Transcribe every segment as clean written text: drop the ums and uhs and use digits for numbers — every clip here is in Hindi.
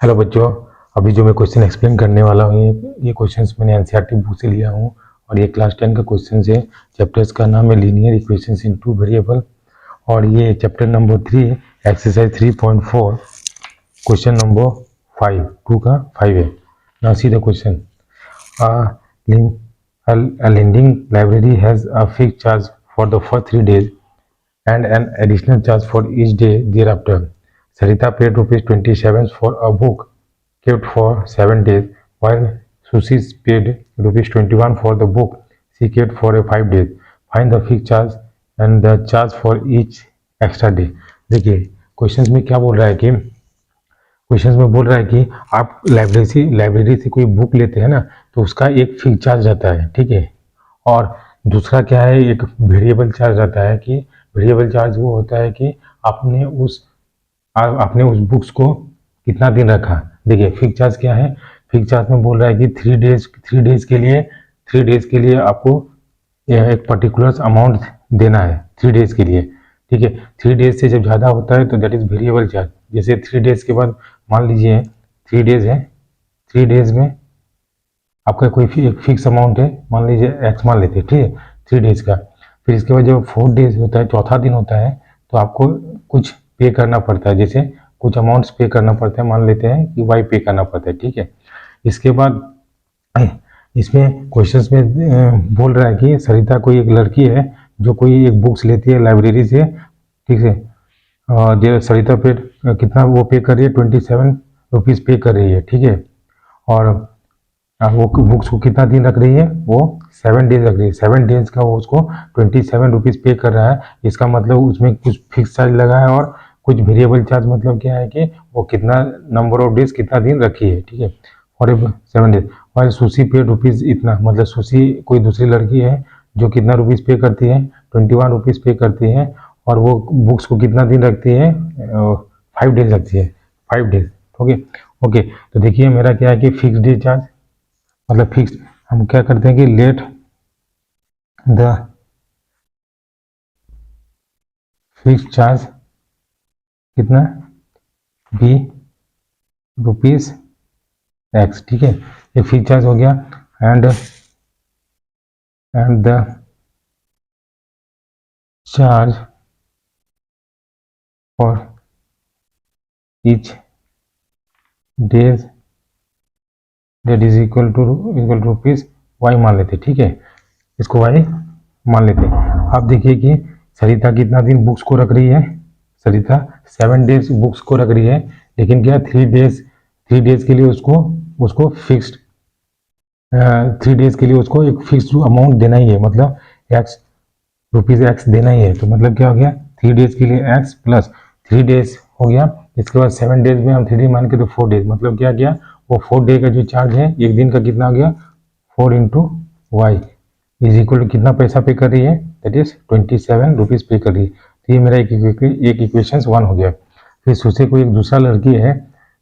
हेलो बच्चों। अभी जो मैं क्वेश्चन एक्सप्लेन करने वाला हूँ ये क्वेश्चंस मैंने एनसीईआरटी बुक से लिया हूँ और ये क्लास 10 का क्वेश्चन है। चैप्टर्स का नाम है लीनियर इक्वेशंस इन टू वेरिएबल और ये chapter number 3 exercise 3.4 question number 5 2 का 5 है। Now see the question. A lending library has a fixed charge for the first 3 days and an additional charge for each day thereafter. Sarita paid rupees 27 for a book kept for 7 days, while Susie paid rupees 21 for the book she kept for 5 days. Find the fixed charge and the charge for each extra day. देखिए क्वेश्चंस में क्या बोल रहा है कि क्वेश्चंस में बोल रहा है कि आप लाइब्रेरी से कोई बुक लेते हैं ना, तो उसका एक फिक्स चार्ज रहता है, ठीक है। और दूसरा क्या है, एक वेरिएबल चार्ज रहता है कि वेरिएबल चार्ज वो होता है कि आपने उस बुक्स को कितना दिन रखा। देखिए फिक्स चार्ज क्या है, फिक्स चार्ज में बोल रहा है कि 3 डेज के लिए आपको एक पर्टिकुलर अमाउंट देना है 3 डेज के लिए, ठीक है। 3 डेज से जब ज़्यादा होता है तो दैट इज वेरिएबल चार्ज। जैसे 3 डेज के बाद मान लीजिए 3 डेज है, 3 डेज में आपका कोई एक फिक्स अमाउंट है, मान लीजिए एक्स मान लेते हैं, ठीक है, 3 डेज का। फिर इसके बाद जब 4 डेज होता है, चौथा दिन होता है, तो आपको कुछ पे करना पड़ता है, जैसे कुछ अमाउंट्स पे करना पड़ता है, मान लेते हैं कि वाई पे करना पड़ता है, ठीक है। इसके बाद इसमें क्वेश्चंस में बोल रहा है कि सरिता कोई एक लड़की है जो कोई एक बुक्स लेती है लाइब्रेरी से, ठीक है। जो सरिता पे कितना वो पे कर रही है, 27 रुपीज़ पे कर रही है, ठीक है। और वो बुक्स को कितना दिन रख रही है, वो 7 डेज रख रही है। 7 डेज का वो उसको 27 रुपीज़ पे कर रहा है। इसका मतलब उसमें कुछ फिक्स चार्ज लगा है और कुछ वेरिएबल चार्ज, मतलब क्या है कि वो कितना नंबर ऑफ डेज कितना दिन रखी है, ठीक है, फॉर 7 डेज। और सुशी पे रुपीज़ इतना, मतलब सुशी कोई दूसरी लड़की है जो कितना रुपीज़ पे करती है, 21 रुपीज़ पे करती है और वो बुक्स को कितना दिन रखती है, 5 डेज रखती है, 5 डेज, ओके ओके। तो देखिए मेरा क्या है कि फिक्स डे चार्ज मतलब फिक्स, हम क्या करते हैं कि लेट द फिक्स चार्ज कितना बी रुपीज एक्स, ठीक है। ये फिक्स चार्ज हो गया and the charge for each days date is equal to rupees Y मान लेते, ठीक है, इसको वाई मान लेते। आप देखिए कि सरिता कितना दिन बुक्स को रख रही है, सरिता 7 डेज बुक्स को रख रही है, लेकिन क्या 3 डेज के लिए उसको फिक्स्ड 3 डेज के लिए उसको एक फिक्स्ड अमाउंट देना ही है, मतलब रुपीज एक्स देना ही है। तो मतलब क्या हो गया, 3 डेज के लिए एक्स प्लस 3 डेज हो गया। इसके बाद 7 डेज में हम 3 मान के तो 4 डेज, मतलब क्या गया, वो 4 डे का जो चार्ज है एक दिन का कितना हो गया, 4 into Y is equal to कितना पैसा पे कर रही है, दैट इज 27 रुपीज़ पे कर रही है। तो ये मेरा एक इक्वेशन 1 हो गया। फिर सुसे को एक दूसरा लड़की है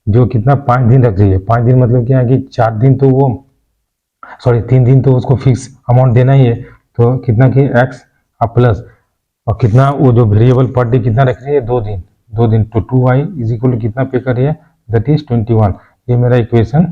जो कितना 5 दिन रख रही है। 5 दिन मतलब क्या है कि 4 दिन तो वो 3 दिन तो उसको फिक्स अमाउंट देना ही है, तो कितना कि एक्स प्लस और कितना वो जो वेरिएबल पर डे कितना रख रही है, 2 दिन तो 2y इज इक्वल टू कितना पे कर रही है, दैट इज 21। ये मेरा इक्वेशन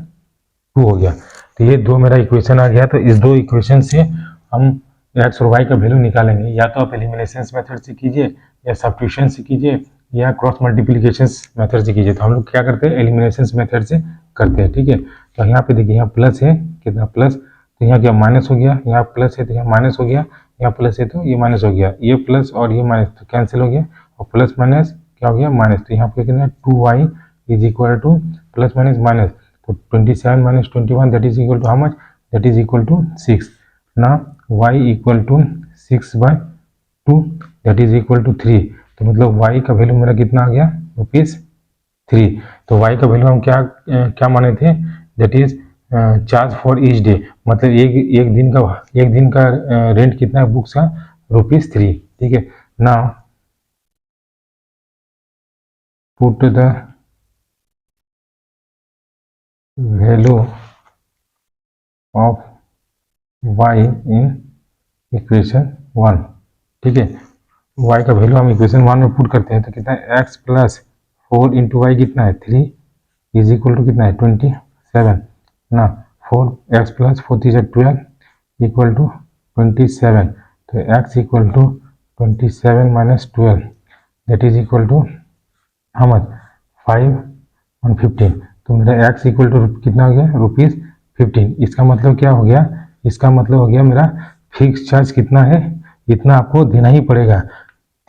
2 हो गया। तो ये दो मेरा इक्वेशन आ गया। तो इस दो इक्वेशन से हम एक्स और वाई का वैल्यू निकालेंगे। या तो आप एलिमिनेशन मेथड से कीजिए, या सब्स्टिट्यूशन से कीजिए, या क्रॉस मल्टीप्लिकेशन मेथड से कीजिए। तो हम लोग क्या करते हैं, एलिमिनेशन मेथड से करते हैं, ठीक है। तो यहाँ पे देखिए, यहाँ प्लस है, कितना प्लस, तो यहाँ क्या माइनस हो गया, यहाँ प्लस है तो यहाँ माइनस हो गया, यहाँ प्लस है तो ये माइनस हो गया, ये प्लस और ये माइनस तो कैंसिल हो गया, और प्लस माइनस क्या हो गया, माइनस। तो यहाँ पे कितना 2y is equal to plus minus minus, तो 27 minus 21 that is equal to how much, that is equal to 6 ना, y equal to 6/2 that is equal to 3। तो मतलब y का वैल्यू मेरा कितना आ गया, ₹3। तो y का वैल्यू हम क्या माने थे, that is charge for each day, मतलब एक दिन का रेंट कितना है बुक्स का, ₹3, ठीक है। Now put the value of y in equation 1, ठीक है। y का वैल्यू हम इक्वेशन 1 में पुट करते हैं तो कितना है, x प्लस 4 इंटू वाई कितना है 3 इज इक्वल टू कितना है 27 ना, 4x प्लस 4 3 12 इक्वल टू 27। तो x equal to 27 minus 12 that is equal to how much 5 और 15। तो मेरा x इक्वल टू कितना हो गया ₹15। इसका मतलब क्या हो गया, इसका मतलब हो गया मेरा फिक्स चार्ज कितना है, इतना आपको देना ही पड़ेगा।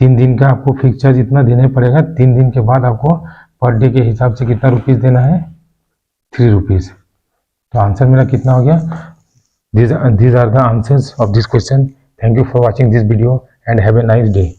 3 दिन का आपको फिक्स चार्ज इतना देना ही पड़ेगा। 3 दिन के बाद आपको पर डे के हिसाब से कितना रुपीज़ देना है, 3 रुपीज़। तो आंसर मेरा कितना हो गया, these are the answers of this question. Thank you for watching this video and have a nice day.